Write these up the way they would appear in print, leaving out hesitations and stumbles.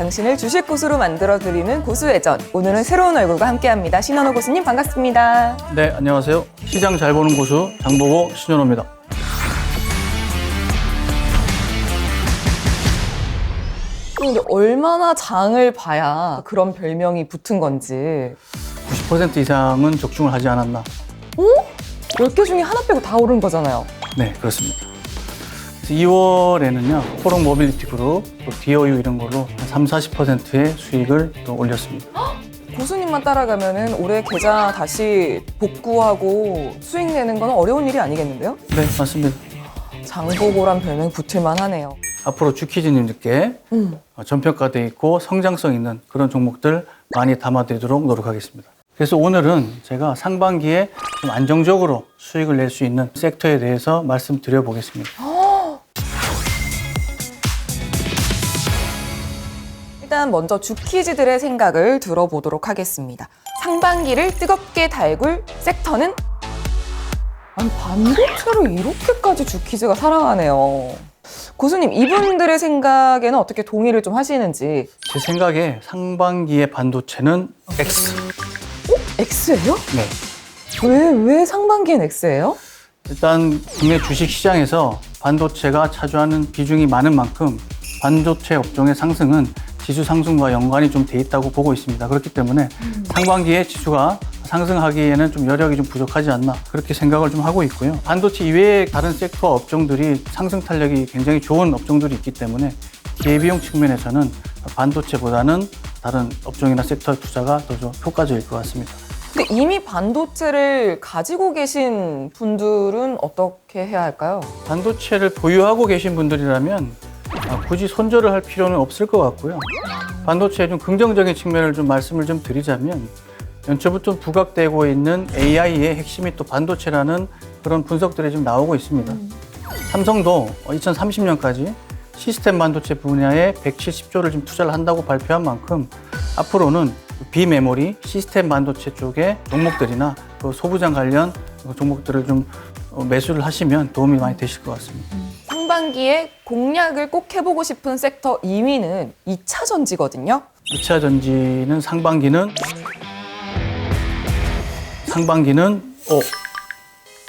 당신을 주식 고수로 만들어드리는 고수회전. 오늘은 새로운 얼굴과 함께합니다. 신현호 고수님 반갑습니다. 네, 안녕하세요. 시장 잘 보는 고수 장보고 신현호입니다. 근데 얼마나 장을 봐야 그런 별명이 붙은 건지. 90% 이상은 적중을 하지 않았나. 10개 중에 하나 빼고 다 오른 거잖아요. 네, 그렇습니다. 그래서 2월에는요, 포록 모빌리티 그룹, 또 DOU 이런 걸로 한 30~40%의 수익을 또 올렸습니다. 고수님만 따라가면은 올해 계좌 다시 복구하고 수익 내는 건 어려운 일이 아니겠는데요? 네, 맞습니다. 장보고란 별명이 붙을만 하네요. 앞으로 주키즈님들께 전평가되어 있고 성장성 있는 그런 종목들 많이 담아드리도록 노력하겠습니다. 그래서 오늘은 제가 상반기에 좀 안정적으로 수익을 낼 수 있는 섹터에 대해서 말씀드려 보겠습니다. 일단 먼저 주키즈들의 생각을 들어보도록 하겠습니다. 상반기를 뜨겁게 달굴 섹터는? 아니, 반도체를 이렇게까지 주키즈가 사랑하네요. 고수님, 이분들의 생각에는 어떻게 동의를 좀 하시는지. 제 생각에 상반기의 반도체는 X. X예요? 네. 왜 상반기엔 X예요? 일단 국내 주식시장에서 반도체가 차지하는 비중이 많은 만큼 반도체 업종의 상승은 지수 상승과 연관이 좀 돼 있다고 보고 있습니다. 그렇기 때문에 상반기에 지수가 상승하기에는 좀 여력이 좀 부족하지 않나 그렇게 생각을 좀 하고 있고요. 반도체 이외의 다른 섹터 업종들이 상승 탄력이 굉장히 좋은 업종들이 있기 때문에 기회비용 측면에서는 반도체보다는 다른 업종이나 섹터 투자가 더 좀 효과적일 것 같습니다. 근데 이미 반도체를 가지고 계신 분들은 어떻게 해야 할까요? 반도체를 보유하고 계신 분들이라면 굳이 손절을 할 필요는 없을 것 같고요. 반도체의 좀 긍정적인 측면을 좀 말씀을 좀 드리자면 연초부터 부각되고 있는 AI의 핵심이 또 반도체라는 그런 분석들이 좀 나오고 있습니다. 삼성도 2030년까지 시스템 반도체 분야에 170조를 좀 투자를 한다고 발표한 만큼 앞으로는 비메모리, 시스템 반도체 쪽의 종목들이나 그 소부장 관련 종목들을 좀 매수를 하시면 도움이 많이 되실 것 같습니다. 상반기에 공략을 꼭 해보고 싶은 섹터 2위는 2차 전지거든요. 2차 전지는 상반기는 O.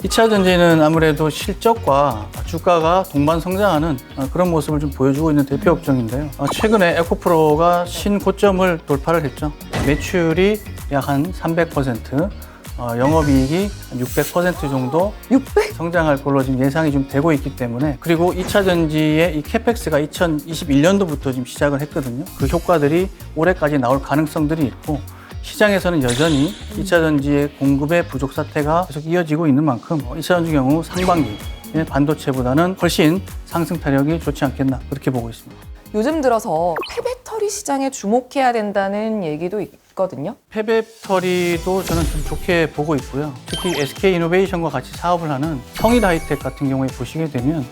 2차 전지는 아무래도 실적과 주가가 동반 성장하는 그런 모습을 좀 보여주고 있는 대표 업종인데요. 최근에 에코프로가 신고점을 돌파를 했죠. 매출이 약 한 300%, 영업이익이 600% 정도 600? 성장할 걸로 지금 예상이 좀 되고 있기 때문에, 그리고 2차 전지의 이 캐펙스가 2021년도부터 지금 시작을 했거든요. 그 효과들이 올해까지 나올 가능성들이 있고, 시장에서는 여전히 2차 전지의 공급의 부족 사태가 계속 이어지고 있는 만큼 2차 전지 경우 상반기에 반도체보다는 훨씬 상승 타력이 좋지 않겠나 그렇게 보고 있습니다. 요즘 들어서 폐배터리 시장에 주목해야 된다는 얘기도 있거든요. 폐배터리도 저는 좀 좋게 보고 있고요. 특히 SK이노베이션과 같이 사업을 하는 성일하이텍 같은 경우에 보시게 되면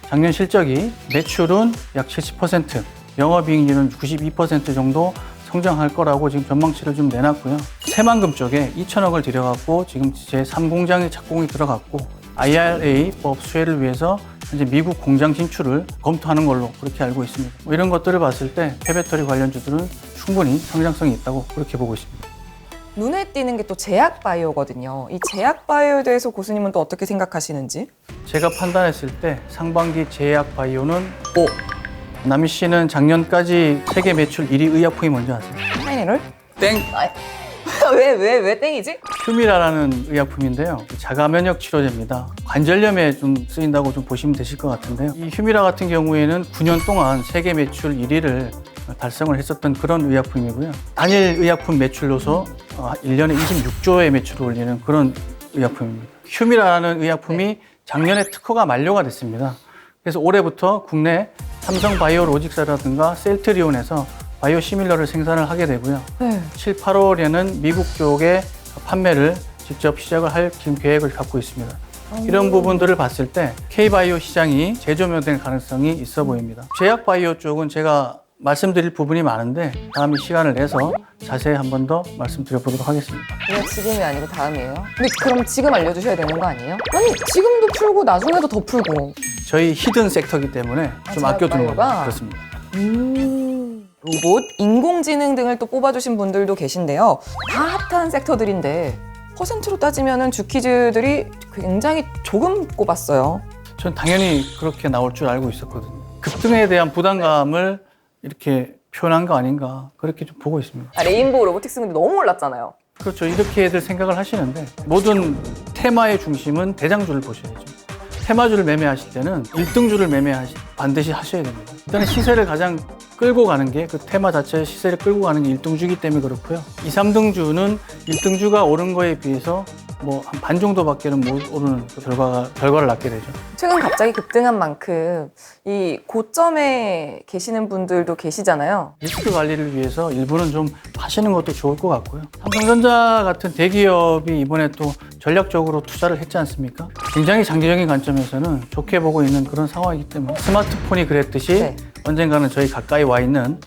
작년 실적이 매출은 약 70%, 영업이익률은 92% 정도 성장할 거라고 지금 전망치를 좀 내놨고요. 새만금 쪽에 2천억을 들여갖고 지금 제3공장에 착공이 들어갔고, IRA법 수혜를 위해서 현재 미국 공장 진출을 검토하는 걸로 그렇게 알고 있습니다. 이런 것들을 봤을 때 폐배터리 관련주들은 충분히 성장성이 있다고 그렇게 보고 있습니다. 눈에 띄는 게 또 제약바이오거든요. 이 제약바이오에 대해서 고수님은 또 어떻게 생각하시는지? 제가 판단했을 때 상반기 제약바이오는 O. 남희 씨는 작년까지 세계 매출 1위 의약품이 뭔지 아세요? 타이레놀? 땡! 왜 땡이지? 휴미라라는 의약품인데요. 자가 면역 치료제입니다. 관절염에 좀 쓰인다고 좀 보시면 되실 것 같은데요. 이 휴미라 같은 경우에는 9년 동안 세계 매출 1위를 달성을 했었던 그런 의약품이고요. 단일 의약품 매출로서 1년에 26조의 매출을 올리는 그런 의약품입니다. 휴미라라는 의약품이 작년에 특허가 만료가 됐습니다. 그래서 올해부터 국내 삼성바이오로직스라든가 셀트리온에서 바이오시밀러를 생산을 하게 되고요. 7, 8월에는 미국 쪽에 판매를 직접 시작을 할 지금 계획을 갖고 있습니다. 이런 부분들을 봤을 때 K바이오 시장이 재조명될 가능성이 있어 보입니다. 제약바이오 쪽은 제가 말씀드릴 부분이 많은데 다음에 시간을 내서 자세히 한 번 더 말씀드려보도록 하겠습니다. 왜 지금이 아니고 다음이에요? 근데 그럼 지금 알려주셔야 되는 거 아니에요? 아니, 지금도 풀고 나중에도 더 풀고. 저희 히든 섹터이기 때문에 좀 아껴두는 제약바이오가? 겁니다. 그렇습니다. 로봇, 인공지능 등을 또 뽑아주신 분들도 계신데요. 다 핫한 섹터들인데 퍼센트로 따지면 주키즈들이 굉장히 조금 꼽았어요. 전 당연히 그렇게 나올 줄 알고 있었거든요. 급등에 대한 부담감을 이렇게 표현한 거 아닌가 그렇게 좀 보고 있습니다. 레인보우 로보틱스 근데 너무 올랐잖아요. 그렇죠. 이렇게들 생각을 하시는데 모든 테마의 중심은 대장주를 보셔야죠. 테마주를 매매하실 때는 1등주를 반드시 하셔야 됩니다. 일단은 시세를 가장 끌고 가는 게 그 테마 자체의 시세를 끌고 가는 게 1등주이기 때문에 그렇고요. 2, 3등주는 1등주가 오른 거에 비해서 뭐 한 반 정도밖에는 못 오르는 결과를 낳게 되죠. 최근 갑자기 급등한 만큼 이 고점에 계시는 분들도 계시잖아요. 리스크 관리를 위해서 일부는 좀 하시는 것도 좋을 것 같고요. 삼성전자 같은 대기업이 이번에 또 전략적으로 투자를 했지 않습니까? 굉장히 장기적인 관점에서는 좋게 보고 있는 그런 상황이기 때문에 스마트폰이 그랬듯이 네. 언젠가는 저희 가까이 와 있는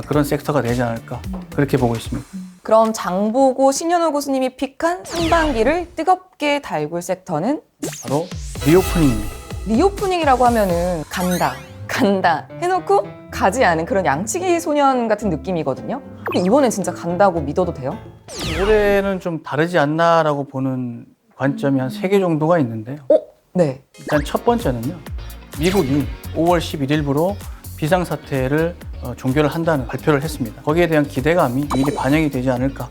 그런 섹터가 되지 않을까 그렇게 보고 있습니다. 그럼 장보고 신현우 교수님이 픽한 상반기를 뜨겁게 달굴 섹터는 바로 리오프닝입니다. 리오프닝이라고 하면은 간다 해놓고 가지 않은 그런 양치기 소년 같은 느낌이거든요. 근데 이번엔 진짜 간다고 믿어도 돼요? 올해는 좀 다르지 않나라고 보는 관점이 한 3개 정도가 있는데요. 네. 일단 첫 번째는요. 미국이 5월 11일부로 비상사태를 종결을 한다는 발표를 했습니다. 거기에 대한 기대감이 미리 반영이 되지 않을까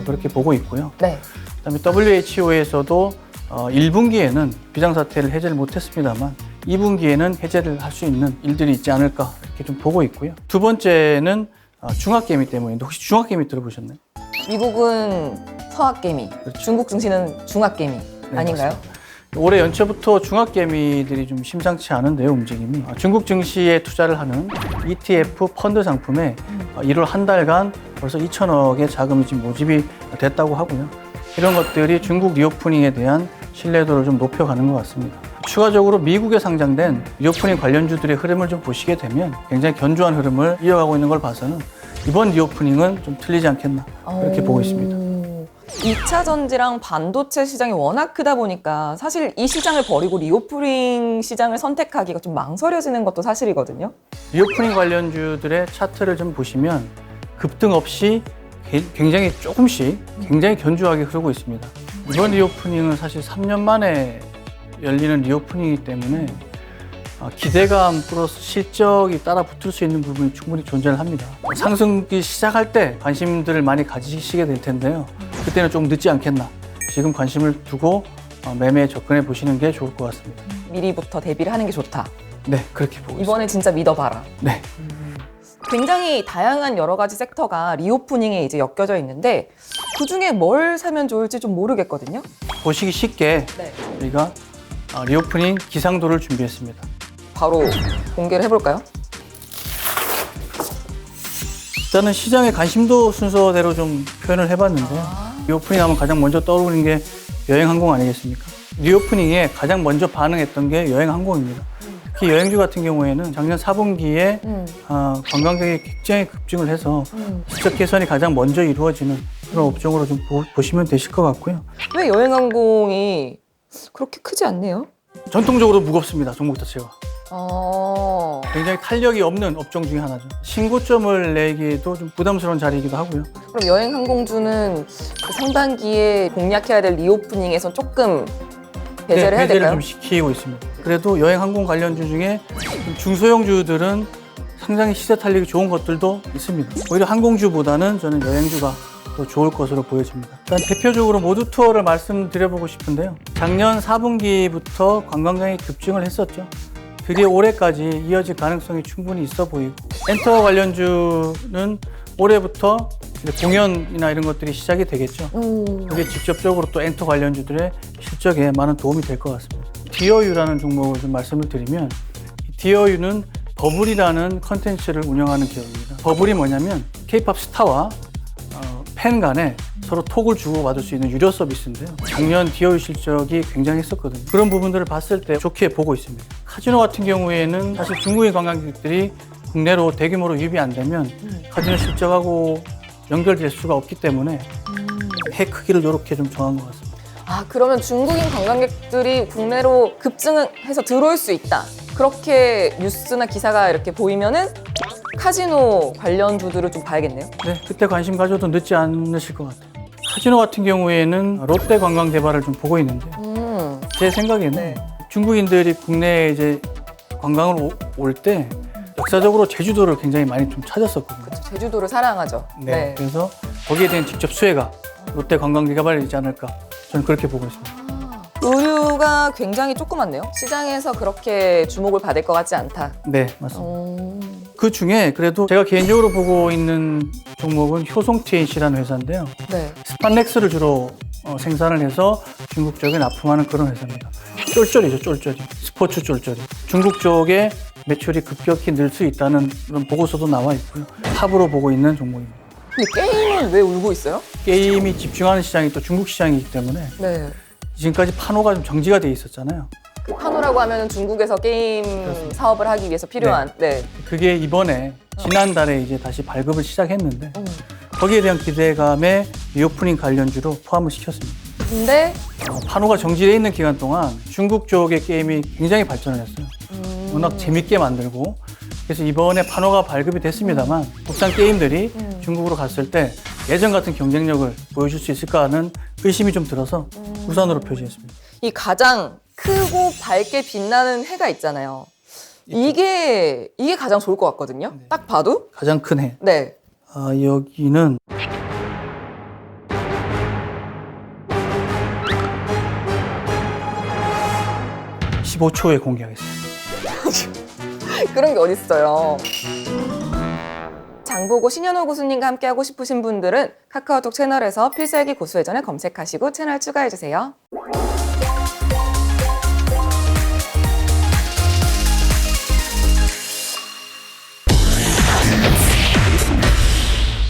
그렇게 보고 있고요. 네. 그다음에 WHO에서도 1분기에는 비상사태를 해제를 못했습니다만 2분기에는 해제를 할 수 있는 일들이 있지 않을까 이렇게 좀 보고 있고요. 두 번째는 중학개미 때문인데 혹시 중학개미 들어보셨나요? 미국은 서학개미, 그렇죠. 중국 증시는 중학개미 네, 아닌가요? 맞습니다. 올해 연초부터 중학개미들이 좀 심상치 않은데요, 움직임이. 중국 증시에 투자를 하는 ETF 펀드 상품에 1월 한 달간 벌써 2천억의 자금이 지금 모집이 됐다고 하고요. 이런 것들이 중국 리오프닝에 대한 신뢰도를 좀 높여가는 것 같습니다. 추가적으로 미국에 상장된 리오프닝 관련주들의 흐름을 좀 보시게 되면 굉장히 견조한 흐름을 이어가고 있는 걸 봐서는 이번 리오프닝은 좀 틀리지 않겠나 그렇게 보고 있습니다. 2차 전지랑 반도체 시장이 워낙 크다 보니까 사실 이 시장을 버리고 리오프닝 시장을 선택하기가 좀 망설여지는 것도 사실이거든요. 리오프닝 관련주들의 차트를 좀 보시면 급등 없이 굉장히 조금씩 굉장히 견조하게 흐르고 있습니다. 이번 리오프닝은 사실 3년 만에 열리는 리오프닝이기 때문에 기대감 플러스 실적이 따라 붙을 수 있는 부분이 충분히 존재를 합니다. 상승기 시작할 때 관심들을 많이 가지시게 될 텐데요. 그때는 좀 늦지 않겠나. 지금 관심을 두고 매매에 접근해 보시는 게 좋을 것 같습니다. 미리부터 대비를 하는 게 좋다. 네, 그렇게 보고 있습니다. 이번에 진짜 믿어봐라. 네. 굉장히 다양한 여러 가지 섹터가 리오프닝에 이제 엮여져 있는데 그 중에 뭘 사면 좋을지 좀 모르겠거든요. 보시기 쉽게 네. 우리가 리오프닝 기상도를 준비했습니다. 바로 공개를 해볼까요? 일단은 시장의 관심도 순서대로 좀 표현을 해봤는데요. 리오프닝 하면 가장 먼저 떠오르는 게 여행항공 아니겠습니까? 리오프닝에 가장 먼저 반응했던 게 여행항공입니다. 특히 여행주 같은 경우에는 작년 4분기에 관광객이 굉장히 급증을 해서 실적 개선이 가장 먼저 이루어지는 그런 업종으로 좀 보시면 되실 것 같고요. 왜 여행항공이 그렇게 크지 않네요? 전통적으로 무겁습니다, 종목 자체가. 어... 굉장히 탄력이 없는 업종 중에 하나죠. 신고점을 내기에도 좀 부담스러운 자리이기도 하고요. 그럼 여행항공주는 그 상반기에 공략해야 될 리오프닝에선 조금 배제를 해야 배제를 될까요? 좀 시키고 있습니다. 그래도 여행항공 관련주 중에 중소형주들은 상당히 시세 탄력이 좋은 것들도 있습니다. 오히려 항공주보다는 저는 여행주가 더 좋을 것으로 보여집니다. 일단 대표적으로 모두 투어를 말씀드려보고 싶은데요. 작년 4분기부터 관광객이 급증을 했었죠. 드디어 올해까지 이어질 가능성이 충분히 있어 보이고 엔터 관련주는 올해부터 공연이나 이런 것들이 시작이 되겠죠. 그게 직접적으로 또 엔터 관련주들의 실적에 많은 도움이 될 것 같습니다. 디어유라는 종목을 좀 말씀을 드리면 디어유는 버블이라는 컨텐츠를 운영하는 기업입니다. 버블이 뭐냐면 K-팝 스타와 팬 간에 서로 톡을 주고받을 수 있는 유료 서비스인데요. 작년 디어유 실적이 굉장했었거든요. 그런 부분들을 봤을 때 좋게 보고 있습니다. 카지노 같은 경우에는 사실 중국인 관광객들이 국내로 대규모로 유입이 안 되면 카지노 실적하고 연결될 수가 없기 때문에 해 크기를 이렇게 좀 정한 것 같습니다. 아, 그러면 중국인 관광객들이 국내로 급증해서 들어올 수 있다. 그렇게 뉴스나 기사가 이렇게 보이면은 카지노 관련주들을 좀 봐야겠네요. 네, 그때 관심 가져도 늦지 않으실 것 같아요. 카지노 같은 경우에는 롯데 관광 개발을 좀 보고 있는데 제 생각에는 네. 중국인들이 국내에 이제 관광을 올 때 역사적으로 제주도를 굉장히 많이 좀 찾았었거든요. 제주도를 사랑하죠. 네. 그래서 거기에 대한 직접 수혜가 롯데 관광 개발이지 않을까 저는 그렇게 보고 있습니다. 의류가 굉장히 조그맣네요. 시장에서 그렇게 주목을 받을 것 같지 않다. 네, 맞습니다. 그 중에 그래도 제가 개인적으로 보고 있는 종목은 효성 TNC라는 회사인데요. 네. 스판렉스를 주로 생산을 해서 중국 쪽에 납품하는 그런 회사입니다. 쫄쫄이죠, 쫄쫄이. 스포츠 쫄쫄이. 중국 쪽에 매출이 급격히 늘 수 있다는 그런 보고서도 나와 있고요. 탑으로 보고 있는 종목입니다. 근데 게임은 왜 울고 있어요? 게임이 집중하는 시장이 또 중국 시장이기 때문에 네. 지금까지 판호가 좀 정지가 돼 있었잖아요. 그 파노라고 하면 중국에서 게임 그렇습니다. 사업을 하기 위해서 필요한. 네. 그게 이번에 지난달에 이제 다시 발급을 시작했는데 거기에 대한 기대감에 리오프닝 관련주로 포함을 시켰습니다. 근데 판호가 정지되어 있는 기간 동안 중국 쪽의 게임이 굉장히 발전을 했어요. 워낙 재밌게 만들고 그래서 이번에 판호가 발급이 됐습니다만 국산 게임들이 중국으로 갔을 때 예전 같은 경쟁력을 보여줄 수 있을까 하는 의심이 좀 들어서 우산으로 표시했습니다. 이 가장 크고 밝게 빛나는 해가 있잖아요. 이게 가장 좋을 것 같거든요. 딱 봐도. 가장 큰 해. 네. 여기는 (15초에) 공개하겠습니다. 그런 게 어딨어요. 장보고 신현호 교수님과 함께하고 싶으신 분들은 카카오톡 채널에서 필살기 고수회전을 검색하시고 채널 추가해주세요.